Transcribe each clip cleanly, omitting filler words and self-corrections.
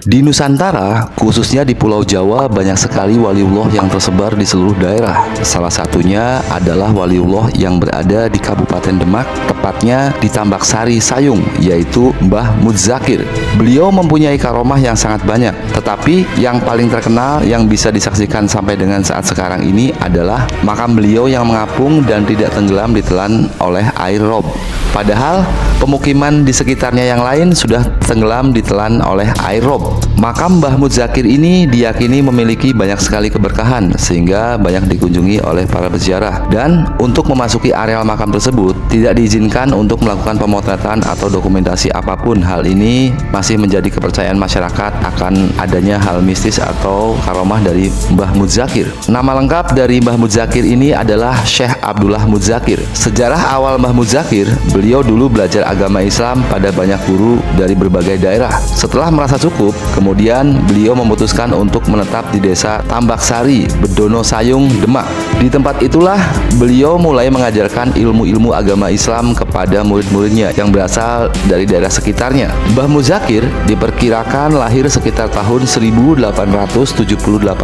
Di Nusantara, khususnya di Pulau Jawa, banyak sekali waliullah yang tersebar di seluruh daerah. Salah satunya adalah waliullah yang berada di Kabupaten Demak, tepatnya di Tambak Sari Sayung, yaitu Mbah Mudzakir. Beliau mempunyai karomah yang sangat banyak, tetapi yang paling terkenal yang bisa disaksikan sampai dengan saat sekarang ini adalah makam beliau yang mengapung dan tidak tenggelam ditelan oleh air rob. Padahal pemukiman di sekitarnya yang lain sudah tenggelam ditelan oleh air rob. Makam Mbah Mudzakir ini diyakini memiliki banyak sekali keberkahan sehingga banyak dikunjungi oleh para peziarah. Dan untuk memasuki areal makam tersebut tidak diizinkan untuk melakukan pemotretan atau dokumentasi apapun. Hal ini masih menjadi kepercayaan masyarakat akan adanya hal mistis atau karomah dari Mbah Mudzakir. Nama lengkap dari Mbah Mudzakir ini adalah Syekh Abdullah Mudzakir. Sejarah awal Mbah Mudzakir, beliau dulu belajar agama Islam pada banyak guru dari berbagai daerah. Setelah merasa cukup, kemudian beliau memutuskan untuk menetap di desa Tambak Sari, Bedono Sayung, Demak. Di tempat itulah beliau mulai mengajarkan ilmu-ilmu agama Islam kepada murid-muridnya yang berasal dari daerah sekitarnya. Mbah Mudzakir diperkirakan lahir sekitar tahun 1878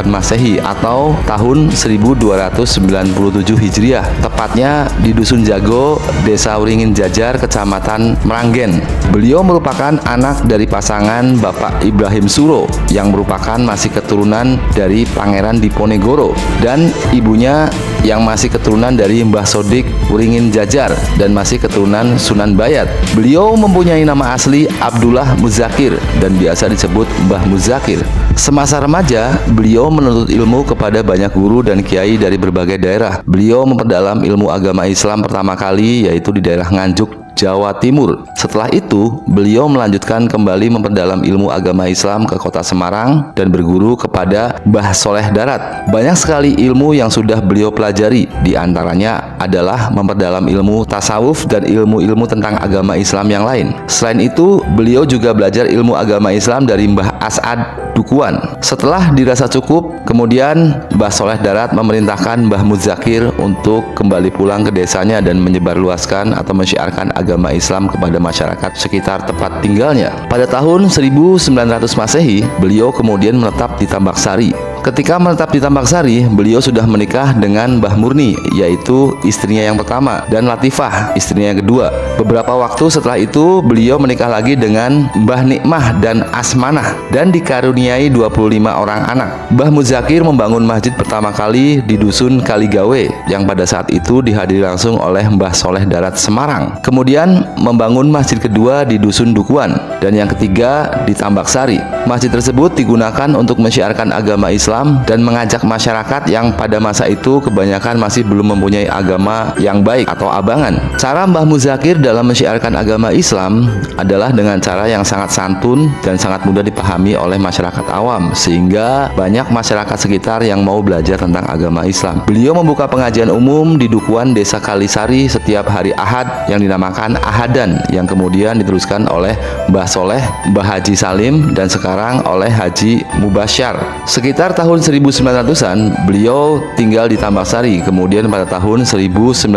Masehi atau tahun 1297 Hijriah, tepatnya di Dusun Jago, Desa Wringin Jajar, Kecamatan Meranggen. Beliau merupakan anak dari pasangan Bapak Ibrahim Suro yang merupakan masih keturunan dari Pangeran Diponegoro dan ibunya yang masih keturunan dari Mbah Sodik Wringin Jajar dan masih keturunan Sunan Bayat. Beliau mempunyai nama asli Abdullah Mudzakir dan biasa disebut Mbah Mudzakir. Semasa remaja, beliau menuntut ilmu kepada banyak guru dan kiai dari berbagai daerah. Beliau memperdalam ilmu agama Islam pertama kali yaitu di daerah Nganjuk, Jawa Timur. Setelah itu, beliau melanjutkan kembali memperdalam ilmu agama Islam ke kota Semarang dan berguru kepada Mbah Soleh Darat. Banyak sekali ilmu yang sudah beliau pelajari, di antaranya adalah memperdalam ilmu tasawuf dan ilmu-ilmu tentang agama Islam yang lain. Selain itu, beliau juga belajar ilmu agama Islam dari Mbah As'ad Dukuan. Setelah dirasa cukup, kemudian Mbah Soleh Darat memerintahkan Mbah Mudzakir untuk kembali pulang ke desanya dan menyebarluaskan atau mensyiarkan agama Islam kepada masyarakat sekitar tempat tinggalnya. Pada tahun 1900 Masehi, beliau kemudian menetap di Tambak Sari. Ketika menetap di Tambak Sari, beliau sudah menikah dengan Mbah Murni, yaitu istrinya yang pertama, dan Latifah, istrinya yang kedua. Beberapa waktu setelah itu, beliau menikah lagi dengan Mbah Nikmah dan Asmanah, dan dikaruniai 25 orang anak. Mbah Mudzakir membangun masjid pertama kali di Dusun Kaligawe, yang pada saat itu dihadiri langsung oleh Mbah Soleh Darat Semarang. Kemudian membangun masjid kedua di Dusun Dukuan, dan yang ketiga di Tambak Sari. Masjid tersebut digunakan untuk mensyiarkan agama Islam dan mengajak masyarakat yang pada masa itu kebanyakan masih belum mempunyai agama yang baik atau abangan. Cara Mbah Mudzakir dalam mensyiarkan agama Islam adalah dengan cara yang sangat santun dan sangat mudah dipahami oleh masyarakat awam, sehingga banyak masyarakat sekitar yang mau belajar tentang agama Islam. Beliau membuka pengajian umum di Dukuan Desa Kalisari setiap hari Ahad yang dinamakan Ahadan, yang kemudian diteruskan oleh Mbah Soleh, Mbah Haji Salim, dan sekarang oleh Haji Mubasyar. Sekitar tahun 1900-an, beliau tinggal di Tambak Sari. Kemudian pada tahun 1919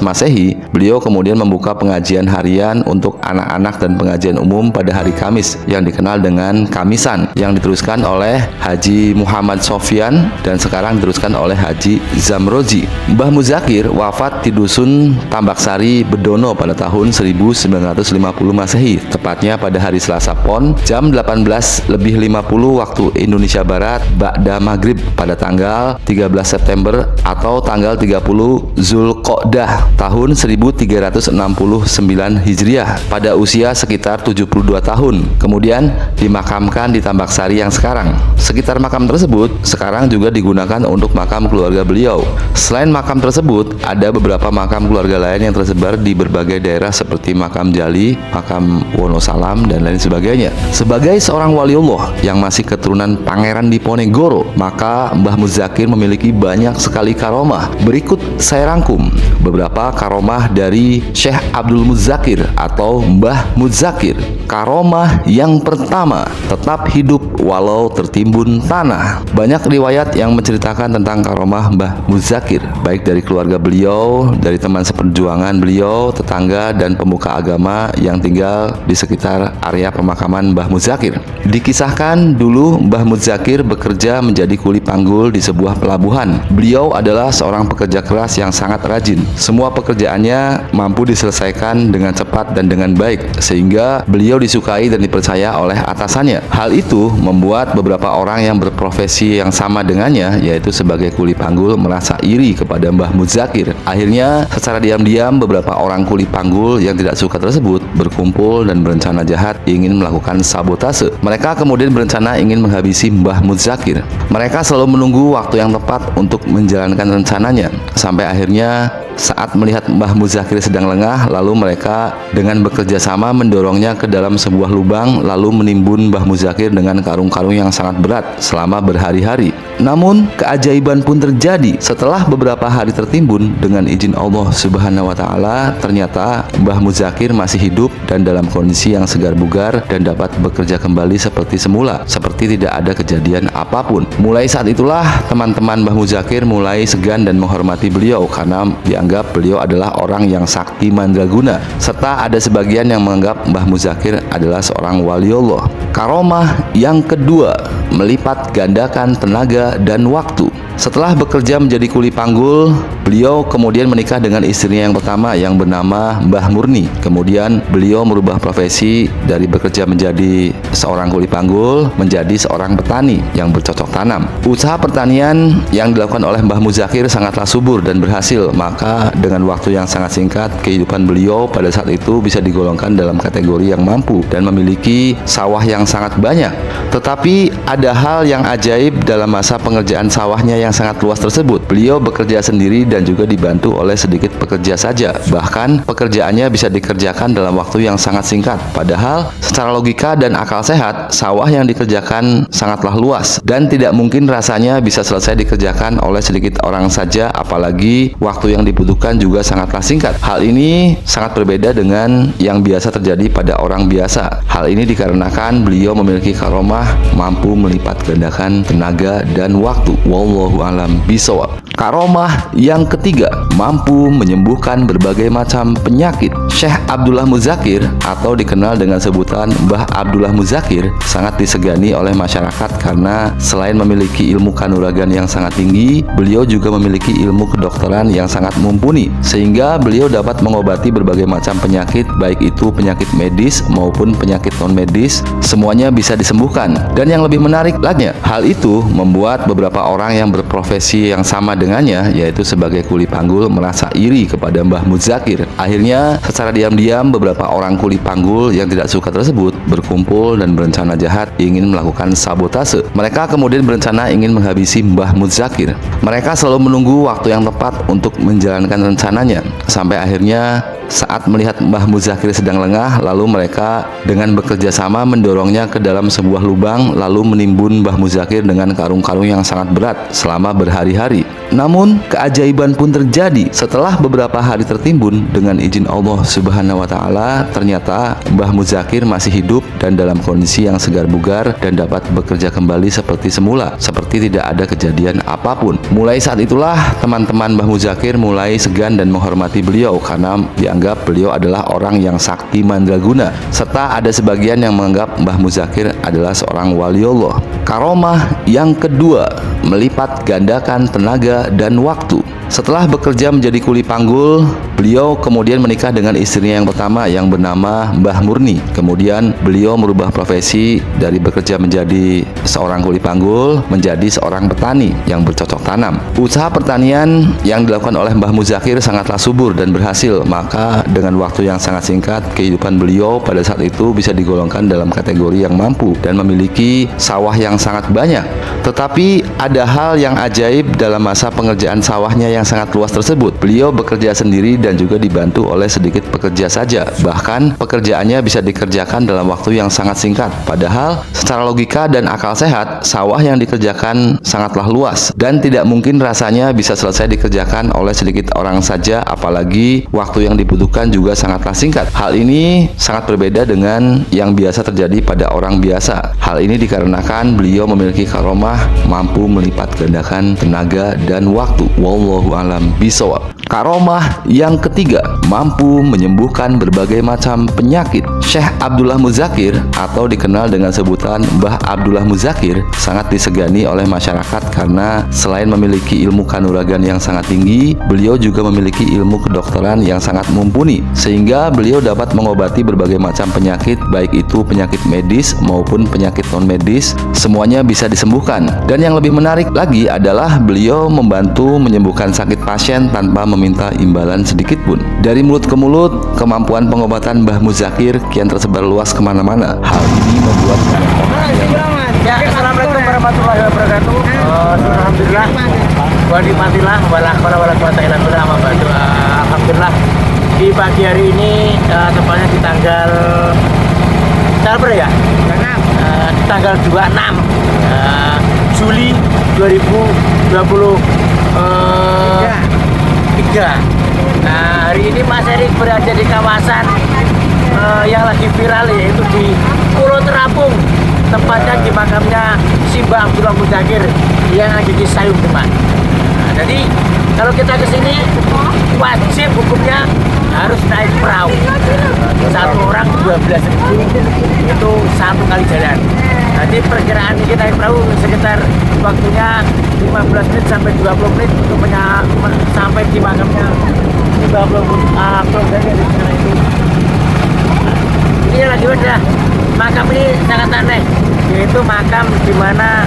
Masehi, beliau kemudian membuka pengajian harian untuk anak-anak dan pengajian umum pada hari Kamis yang dikenal dengan Kamisan, yang diteruskan oleh Haji Muhammad Sofyan dan sekarang diteruskan oleh Haji Zamrozi. Mbah Mudzakir wafat di Dusun Tambak Sari, Bedono pada tahun 1950 Masehi, tepatnya pada hari Selasa Pon jam 18.50 waktu Indonesia Barat ba'da maghrib pada tanggal 13 September atau tanggal 30 Zulqa'dah tahun 1369 Hijriah pada usia sekitar 72 tahun. Kemudian dimakamkan di Tambak Sari yang sekarang. Sekitar makam tersebut sekarang juga digunakan untuk makam keluarga beliau. Selain makam tersebut, ada beberapa makam keluarga lain yang tersebar di berbagai daerah seperti makam Jali, makam Wonosalam, dan lain sebagainya. Sebagai seorang waliullah yang masih keturunan Pangeran Diponegoro, maka Mbah Muzakir memiliki banyak sekali karomah. Berikut saya rangkum beberapa karomah dari Syekh Abdul Muzakir atau Mbah Muzakir. Karomah yang pertama, tetap hidup walau tertimbun tanah. Banyak riwayat yang menceritakan tentang karomah Mbah Muzakir, baik dari keluarga beliau, dari teman seperjuangan beliau, tetangga, dan pemuka agama yang tinggal di sekitar area pemakaman Mbah Muzakir. Dikisahkan dulu Mbah Muzakir bekerja menjadi kuli panggul di sebuah pelabuhan. Beliau adalah seorang pekerja keras yang sangat rajin. Semua pekerjaannya mampu diselesaikan dengan cepat dan dengan baik, sehingga beliau disukai dan dipercaya oleh atasannya. Hal itu membuat beberapa orang yang berprofesi yang sama dengannya, yaitu sebagai kuli panggul, merasa iri kepada Mbah Muzakir. Akhirnya secara diam-diam beberapa orang kuli panggul yang tidak suka tersebut berkumpul dan berencana jahat ingin melakukan sabotase. Mereka kemudian berencana ingin menghabisi Mbah Muzakir. Mereka selalu menunggu waktu yang tepat untuk menjalankan rencananya, sampai akhirnya saat melihat Mbah Muzakir sedang lengah, lalu mereka dengan bekerja sama mendorongnya ke dalam sebuah lubang, lalu menimbun Mbah Muzakir dengan karung-karung yang sangat berat selama berhari-hari. Namun keajaiban pun terjadi. Setelah beberapa hari tertimbun, dengan izin Allah Subhanahu wa Ta'ala, ternyata Mbah Muzakir masih hidup dan dalam kondisi yang segar bugar dan dapat bekerja kembali seperti semula, seperti tidak ada kejadian apapun. Mulai saat itulah teman-teman Mbah Muzakir mulai segan dan menghormati beliau karena dianggap beliau adalah orang yang sakti mandraguna, serta ada sebagian yang menganggap Mbah Muzakir adalah seorang waliullah. Karomah yang kedua, melipat gandakan tenaga dan waktu. Setelah bekerja menjadi kuli panggul, beliau kemudian menikah dengan istrinya yang pertama yang bernama Mbah Murni. Kemudian beliau merubah profesi dari bekerja menjadi seorang kuli panggul menjadi seorang petani yang bercocok tanam. Usaha pertanian yang dilakukan oleh Mbah Muzakir sangatlah subur dan berhasil, maka dengan waktu yang sangat singkat, kehidupan beliau pada saat itu bisa digolongkan dalam kategori yang mampu dan memiliki sawah yang sangat banyak. Tetapi ada hal yang ajaib dalam masa pengerjaan sawahnya yang sangat luas tersebut. Beliau bekerja sendiri dan juga dibantu oleh sedikit pekerja saja. Bahkan pekerjaannya bisa dikerjakan dalam waktu yang sangat singkat. Padahal secara logika dan akal sehat, sawah yang dikerjakan sangatlah luas dan tidak mungkin rasanya bisa selesai dikerjakan oleh sedikit orang saja, apalagi waktu yang dibutuhkan juga sangatlah singkat. Hal ini sangat berbeda dengan yang biasa terjadi pada orang biasa. Hal ini dikarenakan beliau memiliki karomah mampu melipat gandakan tenaga dan waktu. Wallahu a'lam bishawab. Karomah yang ketiga, mampu menyembuhkan berbagai macam penyakit. Syekh Abdullah Muzakir atau dikenal dengan sebutan Mbah Abdullah Muzakir sangat disegani oleh masyarakat karena selain memiliki ilmu kanuragan yang sangat tinggi, beliau juga memiliki ilmu kedokteran yang sangat mumpuni, sehingga beliau dapat mengobati berbagai macam penyakit, baik itu penyakit medis maupun penyakit non medis, semuanya bisa disembuhkan. Dan yang lebih menarik lagi, hal itu membuat beberapa orang yang berprofesi yang sama dengannya, yaitu sebagai kuli panggul, merasa iri kepada Mbah Muzakir. Akhirnya secara diam-diam beberapa orang kuli panggul yang tidak suka tersebut berkumpul dan berencana jahat ingin melakukan sabotase. Mereka kemudian berencana ingin menghabisi Mbah Muzakir. Mereka selalu menunggu waktu yang tepat untuk menjalankan rencananya, sampai akhirnya saat melihat Mbah Muzakir sedang lengah, lalu mereka dengan bekerja sama mendorongnya ke dalam sebuah lubang, lalu menimbun Mbah Muzakir dengan karung-karung yang sangat berat selama berhari-hari. Namun keajaiban pun terjadi. Setelah beberapa hari tertimbun, dengan izin Allah Subhanahu wa Ta'ala, ternyata Mbah Muzakir masih hidup dan dalam kondisi yang segar bugar dan dapat bekerja kembali seperti semula, seperti tidak ada kejadian apapun. Mulai saat itulah teman-teman Mbah Muzakir mulai segan dan menghormati beliau karena dianggap beliau adalah orang yang sakti mandraguna, serta ada sebagian yang menganggap Mbah Muzakir adalah seorang waliullah. Karomah yang kedua, melipat gandakan tenaga dan waktu. Setelah bekerja menjadi kuli panggul, beliau kemudian menikah dengan istrinya yang pertama yang bernama Mbah Murni. Kemudian beliau merubah profesi dari bekerja menjadi seorang kuli panggul menjadi seorang petani yang bercocok tanam. Usaha pertanian yang dilakukan oleh Mbah Muzakir sangatlah subur dan berhasil, maka dengan waktu yang sangat singkat, kehidupan beliau pada saat itu bisa digolongkan dalam kategori yang mampu dan memiliki sawah yang sangat banyak. Tetapi ada hal yang ajaib dalam masa pengerjaan sawahnya yang sangat luas tersebut, beliau bekerja sendiri dan juga dibantu oleh sedikit pekerja saja. Bahkan pekerjaannya bisa dikerjakan dalam waktu yang sangat singkat. Padahal secara logika dan akal sehat, sawah yang dikerjakan sangatlah luas dan tidak mungkin rasanya bisa selesai dikerjakan oleh sedikit orang saja, apalagi waktu yang dibutuhkan juga sangatlah singkat. Hal ini sangat berbeda dengan yang biasa terjadi pada orang biasa. Hal ini dikarenakan beliau memiliki karomah mampu melipat gandakan tenaga dan waktu. Wallahu alam bishawab. Karomah yang ketiga, mampu menyembuhkan berbagai macam penyakit. Syekh Abdullah Muzakir atau dikenal dengan sebutan Mbah Abdullah Muzakir sangat disegani oleh masyarakat karena selain memiliki ilmu kanuragan yang sangat tinggi, beliau juga memiliki ilmu kedokteran yang sangat mumpuni, sehingga beliau dapat mengobati berbagai macam penyakit, baik itu penyakit medis maupun penyakit non medis, semuanya bisa disembuhkan. Dan yang lebih menarik lagi adalah beliau membantu menyembuhkan sakit pasien tanpa meminta imbalan sedikit pun. Dari mulut ke mulut, kemampuan pengobatan Mbah Muzakir kian tersebar luas kemana-mana. Hal ini membuat Assalamualaikum warahmatullahi wabarakatuh. Alhamdulillah, wa nikmatillah wala haula wala quwata illa billah. Alhamdulillah di pagi hari ini tepatnya di tanggal berapa ya? Tanggal 26 Juli 2023. Nah, hari ini Mas Erik berada di kawasan yang lagi viral, yaitu di Pulau Terapung, tempatnya di makamnya Mbah Abdullah Muzakir yang ada di Sayung Demak. Nah, jadi kalau kita ke sini wajib hukumnya harus naik perahu. Satu orang 12.000 itu satu kali jalan. Nanti perkiraan kita naik perahu sekitar waktunya 15 menit sampai 20 menit untuk sampai di makamnya Mbah Abdullah Muzakir di sana itu. Ini lagi ada makam ini sangat aneh, yaitu makam di mana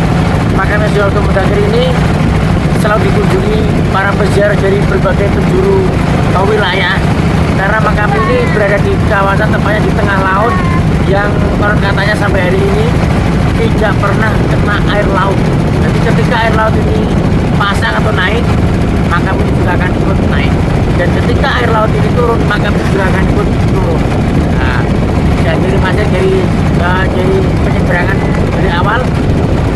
makamnya Mbah Abdullah Muzakir ini selalu dikunjungi para peziarah dari berbagai penjuru wilayah, karena makam ini berada di kawasan tempatnya di tengah laut yang konon katanya sampai hari ini tidak pernah kena air laut. Jadi ketika air laut ini pasang atau naik, makam ini juga akan ikut naik, dan ketika air laut ini turun, makam ini juga akan ikut turun. Nah, dan jadi masih jadi penyeberangan dari awal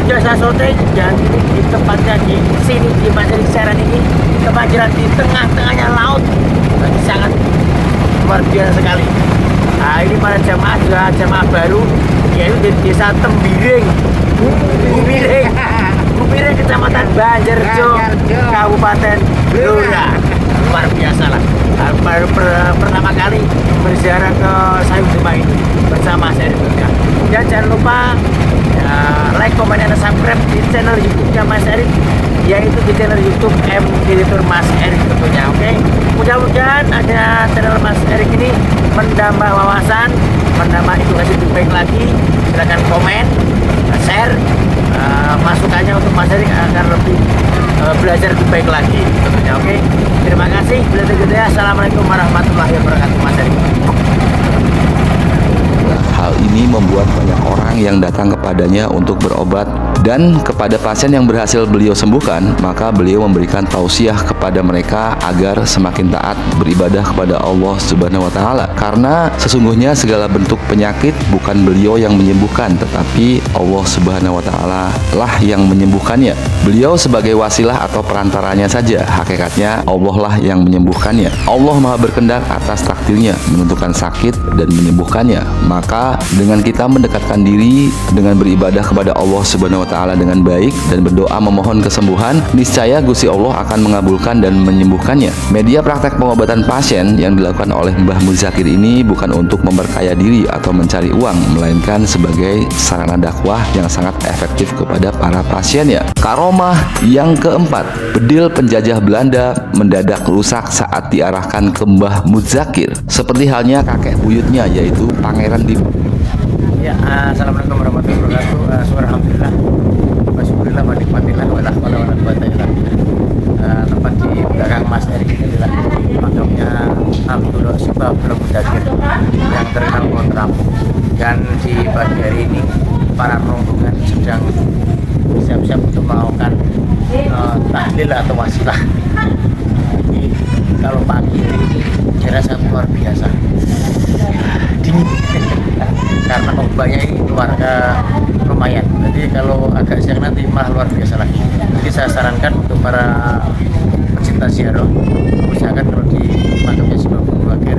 jasa syuting, dan di tempatnya di sini di Masjid Serang ini kebanjiran di tengah-tengahnya laut. Jadi sangat luar biasa sekali. Nah, ini para jamaah juga jamaah baru, yaitu di desa Tembiring, Bumiring, Kecamatan Banjarjo, Kabupaten Blora. Luar biasa lah. Baru pertama kali berziarah ke Sayung Demak ini bersama saya di Burka. Dan jangan lupa like, komen, dan subscribe di channel YouTube-nya Mas Erik, yaitu di channel YouTube Editor Mas Erik tentunya. Oke, mudah-mudahan ada channel Mas Erik ini menambah wawasan, menambah edukasi lebih baik lagi. Silakan komen, share masukannya untuk Mas Erik agar lebih belajar lebih baik lagi tentunya. Oke, terima kasih. Assalamualaikum warahmatullahi wabarakatuh, Mas Erik. hal ini membuat banyak orang yang datang kepadanya untuk berobat, dan kepada pasien yang berhasil beliau sembuhkan, maka beliau memberikan tausiah kepada mereka agar semakin taat beribadah kepada Allah Subhanahu wa taala. Karena sesungguhnya segala bentuk penyakit bukan beliau yang menyembuhkan, tetapi Allah Subhanahu wa taala lah yang menyembuhkannya. Beliau sebagai wasilah atau perantaranya saja, hakikatnya Allah lah yang menyembuhkannya. Allah Maha berkehendak atas takdirnya menentukan sakit dan menyembuhkannya. Maka dengan kita mendekatkan diri dengan beribadah kepada Allah Subhanahu wa taala dengan baik dan berdoa memohon kesembuhan, niscaya Gusti Allah akan mengabulkan dan menyembuhkannya. Media praktek pengobatan pasien yang dilakukan oleh Mbah Muzakir ini bukan untuk memperkaya diri atau mencari uang, melainkan sebagai sarana dakwah yang sangat efektif kepada para pasiennya. Karomah yang keempat, bedil penjajah Belanda mendadak rusak saat diarahkan ke Mbah Muzakir, seperti halnya kakek buyutnya, yaitu Pangeran Dipo. Ya, assalamualaikum warahmatullahi wabarakatuh. Alhamdulillah, wasyukurillah, wa nikmatillah, wa la haula wa la quwata illa billah. Tempat di belakang Mas Erik ini adalah makamnya Abdullah Muzakir yang terkenal Pulau Terapung. Dan di pagi hari ini para rombongan sedang siap-siap untuk melakukan tahlil atau wasilah kalau pagi ini daerah sangat luar biasa dingin karena ombaknya ini lumayan, jadi kalau agak siang nanti malah luar biasa lagi. Jadi saya sarankan untuk para pecinta ziarah usahakan kalau di makamnya Syekh Abu Bakar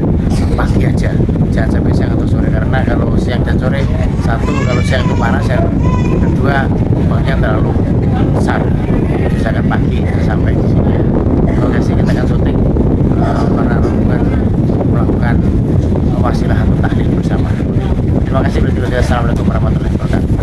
pagi aja, jangan sampai siang atau sore, karena kalau siang dan sore, satu kalau siang itu panas, yang kedua ombaknya terlalu besar. Usahakan pagi sampai di sini. Oke, sih kita akan syuting para rombongan melakukan wasilah atau tahlil bersama. Terima kasih. Assalamualaikum warahmatullahi wabarakatuh.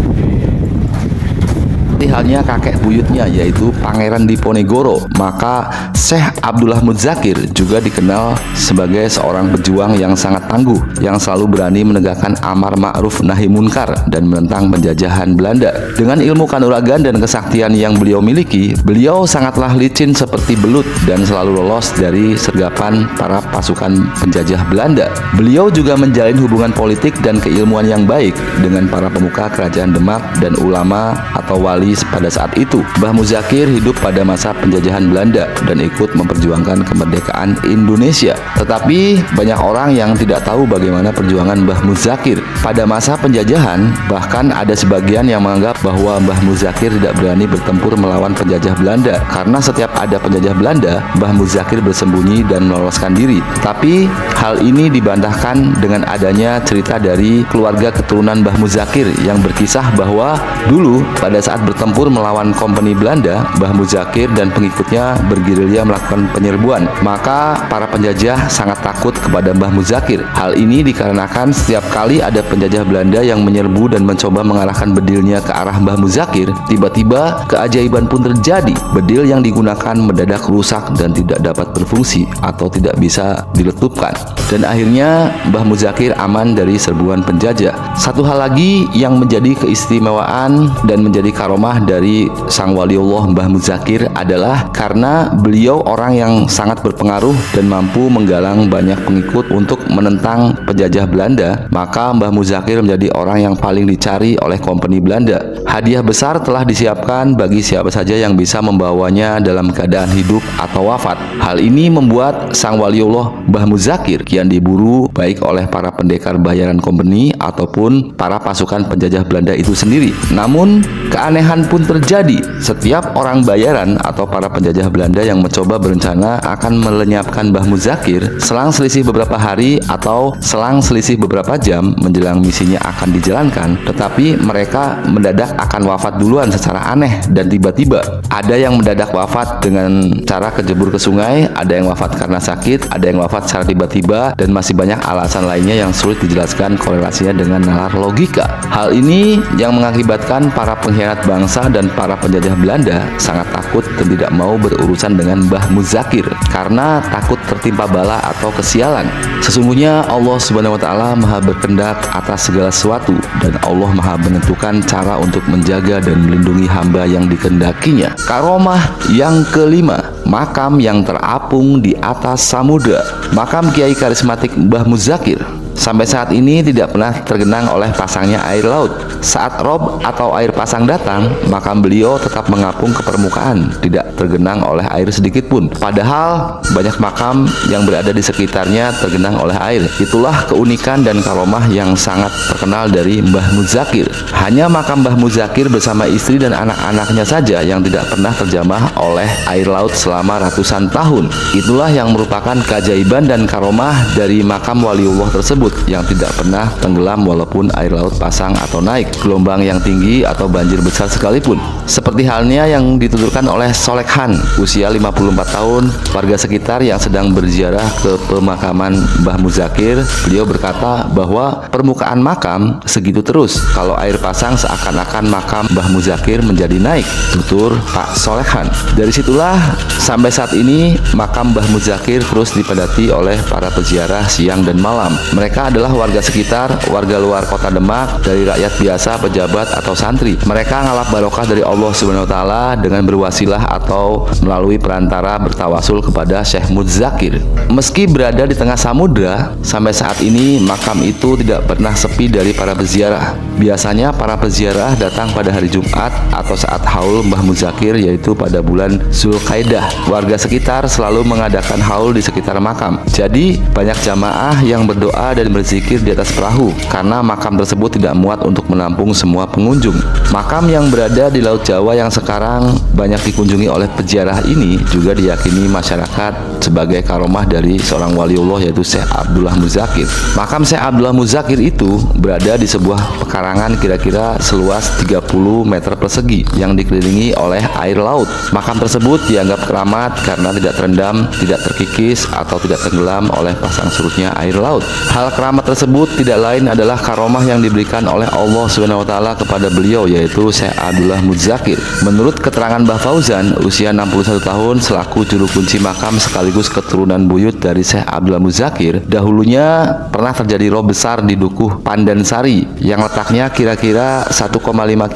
Halnya kakek buyutnya yaitu Pangeran Diponegoro, maka Syekh Abdullah Muzakir juga dikenal sebagai seorang pejuang yang sangat tangguh, yang selalu berani menegakkan amar ma'ruf nahi munkar dan menentang penjajahan Belanda. Dengan ilmu kanuragan dan kesaktian yang beliau miliki, beliau sangatlah licin seperti belut dan selalu lolos dari sergapan para pasukan penjajah Belanda. Beliau juga menjalin hubungan politik dan keilmuan yang baik dengan para pemuka kerajaan Demak dan ulama atau wali pada saat itu. Mbah Muzakir hidup pada masa penjajahan Belanda dan ikut memperjuangkan kemerdekaan Indonesia. Tetapi banyak orang yang tidak tahu bagaimana perjuangan Mbah Muzakir pada masa penjajahan. Bahkan ada sebagian yang menganggap bahwa Mbah Muzakir tidak berani bertempur melawan penjajah Belanda karena setiap ada penjajah Belanda, Mbah Muzakir bersembunyi dan meloloskan diri. Tapi hal ini dibantahkan dengan adanya cerita dari keluarga keturunan Mbah Muzakir yang berkisah bahwa dulu pada saat bertempur melawan kompeni Belanda, Mbah Muzakir dan pengikutnya bergerilya melakukan penyerbuan. Maka para penjajah sangat takut kepada Mbah Muzakir. Hal ini dikarenakan setiap kali ada penjajah Belanda yang menyerbu dan mencoba mengarahkan bedilnya ke arah Mbah Muzakir, tiba-tiba keajaiban pun terjadi. Bedil yang digunakan mendadak rusak dan tidak dapat berfungsi atau tidak bisa diletupkan. Dan akhirnya Mbah Muzakir aman dari serbuan penjajah. Satu hal lagi yang menjadi keistimewaan dan menjadi karomah dari sang waliullah Mbah Muzakir adalah karena beliau orang yang sangat berpengaruh dan mampu menggalang banyak pengikut untuk menentang penjajah Belanda, maka Mbah Muzakir menjadi orang yang paling dicari oleh kompeni Belanda. Hadiah besar telah disiapkan bagi siapa saja yang bisa membawanya dalam keadaan hidup atau wafat. Hal ini membuat sang waliullah Mbah Muzakir kian diburu baik oleh para pendekar bayaran kompeni ataupun para pasukan penjajah Belanda itu sendiri. Namun keanehan pun terjadi. Setiap orang bayaran atau para penjajah Belanda yang mencoba berencana akan melenyapkan Mbah Muzakir, selang selisih beberapa hari atau selang selisih beberapa jam menjelang misinya akan dijalankan, tetapi mereka mendadak akan wafat duluan secara aneh dan tiba-tiba. Ada yang mendadak wafat dengan cara kejebur ke sungai, ada yang wafat karena sakit, ada yang wafat secara tiba-tiba, dan masih banyak alasan lainnya yang sulit dijelaskan korelasinya dengan nalar logika. Hal ini yang mengakibatkan para pengkhianat bangsa dan para penjajah Belanda sangat takut dan tidak mau berurusan dengan Mbah Muzakir karena takut tertimpa bala atau kesialan. Sesungguhnya Allah Subhanahu wa taala Maha berkehendak atas segala sesuatu dan Allah Maha menentukan cara untuk menjaga dan melindungi hamba yang dikehendakinya. Karomah yang kelima, makam yang terapung di atas samudra. Makam Kiai karismatik Mbah Muzakir sampai saat ini tidak pernah tergenang oleh pasangnya air laut. Saat rob atau air pasang datang, makam beliau tetap mengapung ke permukaan, tidak tergenang oleh air sedikit pun. Padahal banyak makam yang berada di sekitarnya tergenang oleh air. Itulah keunikan dan karomah yang sangat terkenal dari Mbah Muzakir. Hanya makam Mbah Muzakir bersama istri dan anak-anaknya saja yang tidak pernah terjamah oleh air laut selama ratusan tahun. Itulah yang merupakan keajaiban dan karomah dari makam waliullah tersebut yang tidak pernah tenggelam walaupun air laut pasang atau naik, gelombang yang tinggi atau banjir besar sekalipun. Seperti halnya yang dituturkan oleh Solekhan, usia 54 tahun, warga sekitar yang sedang berziarah ke pemakaman Mbah Muzakir. Beliau berkata bahwa permukaan makam segitu terus, kalau air pasang seakan-akan makam Mbah Muzakir menjadi naik, tutur Pak Solekhan. Dari situlah sampai saat ini makam Mbah Muzakir terus dipadati oleh para peziarah siang dan malam. Mereka Mereka adalah warga sekitar, warga luar kota Demak, dari rakyat biasa, pejabat atau santri. Mereka ngalap barokah dari Allah Subhanahu wa taala dengan berwasilah atau melalui perantara bertawasul kepada Syekh Muzakir. Meski berada di tengah samudra, sampai saat ini makam itu tidak pernah sepi dari para peziarah. Biasanya para peziarah datang pada hari Jumat atau saat haul Mbah Muzakir, yaitu pada bulan Zulkaidah. Warga sekitar selalu mengadakan haul di sekitar makam. Jadi banyak jamaah yang berdoa dan berzikir di atas perahu karena makam tersebut tidak muat untuk menampung semua pengunjung. Makam yang berada di Laut Jawa yang sekarang banyak dikunjungi oleh peziarah ini juga diyakini masyarakat sebagai karomah dari seorang waliullah, yaitu Syekh Abdullah Muzakir. Makam Syekh Abdullah Muzakir itu berada di sebuah pekarangan kira-kira seluas 30 meter persegi yang dikelilingi oleh air laut. Makam tersebut dianggap keramat karena tidak terendam, tidak terkikis atau tidak tenggelam oleh pasang surutnya air laut. Hal keramat tersebut tidak lain adalah karomah yang diberikan oleh Allah Subhanahu wa taala kepada beliau, yaitu Syekh Abdullah Muzakir. Menurut keterangan Mbah Fauzan, usia 61 tahun selaku juru kunci makam sekaligus keturunan buyut dari Syekh Abdullah Muzakir, dahulunya pernah terjadi rob besar di Dukuh Pandansari yang letaknya kira-kira 1,5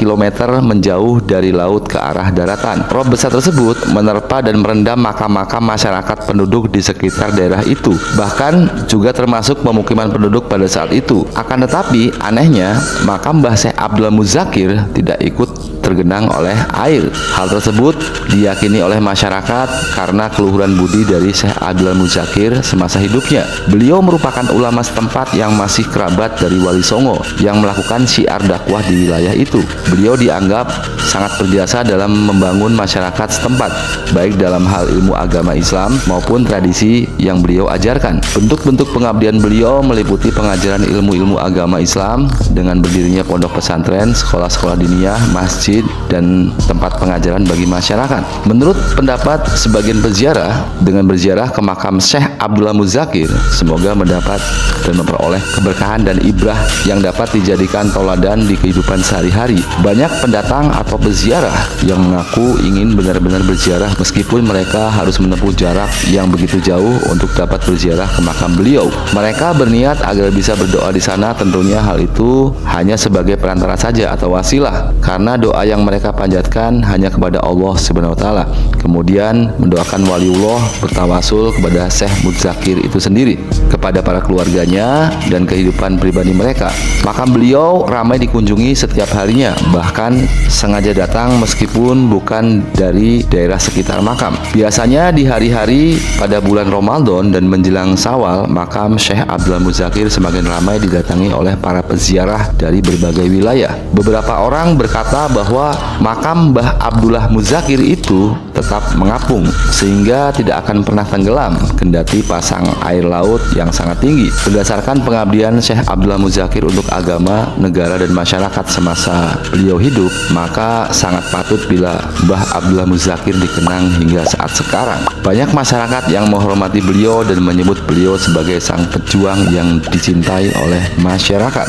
km menjauh dari laut ke arah daratan. Rob besar tersebut menerpa dan merendam makam-makam masyarakat penduduk di sekitar daerah itu, bahkan juga termasuk pemukiman penduduk pada saat itu. Akan tetapi anehnya makam Mbah Syekh Abdullah Muzakir tidak ikut tergenang oleh air. Hal tersebut diyakini oleh masyarakat karena keluhuran budi dari Syekh Abdullah Muzakir semasa hidupnya. Beliau merupakan ulama setempat yang masih kerabat dari Wali Songo yang melakukan syiar dakwah di wilayah itu. Beliau dianggap sangat berjasa dalam membangun masyarakat setempat, baik dalam hal ilmu agama Islam maupun tradisi yang beliau ajarkan. Bentuk-bentuk pengabdian beliau meliputi pengajaran ilmu-ilmu agama Islam dengan berdirinya pondok pesantren, sekolah-sekolah diniyah, masjid, dan tempat pengajaran bagi masyarakat. Menurut pendapat sebagian peziarah, dengan berziarah ke makam Syekh Abdullah Muzakir, semoga mendapat dan memperoleh keberkahan dan ibrah yang dapat dijadikan tauladan di kehidupan sehari-hari. Banyak pendatang atau peziarah yang mengaku ingin benar-benar berziarah meskipun mereka harus menempuh jarak yang begitu jauh untuk dapat berziarah ke makam beliau. Mereka berniat agar bisa berdoa di sana, tentunya hal itu hanya sebagai perantara saja atau wasilah, karena doa yang mereka panjatkan hanya kepada Allah Subhanahu wa taala. Kemudian mendoakan waliullah, bertawasul kepada Syekh Muzakir itu sendiri, kepada para keluarganya dan kehidupan pribadi mereka. Makam beliau ramai dikunjungi setiap harinya, bahkan sengaja datang meskipun bukan dari daerah sekitar makam. Biasanya di hari-hari pada bulan Ramadan dan menjelang Syawal, makam Syekh Abdullah Muzakir semakin ramai didatangi oleh para peziarah dari berbagai wilayah. Beberapa orang berkata bahwa makam Mbah Abdullah Muzakir itu tetap mengapung sehingga tidak akan pernah tenggelam kendati pasang air laut yang sangat tinggi. Berdasarkan pengabdian Syekh Abdullah Muzakir untuk agama, negara, dan masyarakat semasa beliau hidup, maka sangat patut bila Mbah Abdullah Muzakir dikenang hingga saat sekarang. Banyak masyarakat yang menghormati beliau dan menyebut beliau sebagai sang pejuang yang dicintai oleh masyarakat.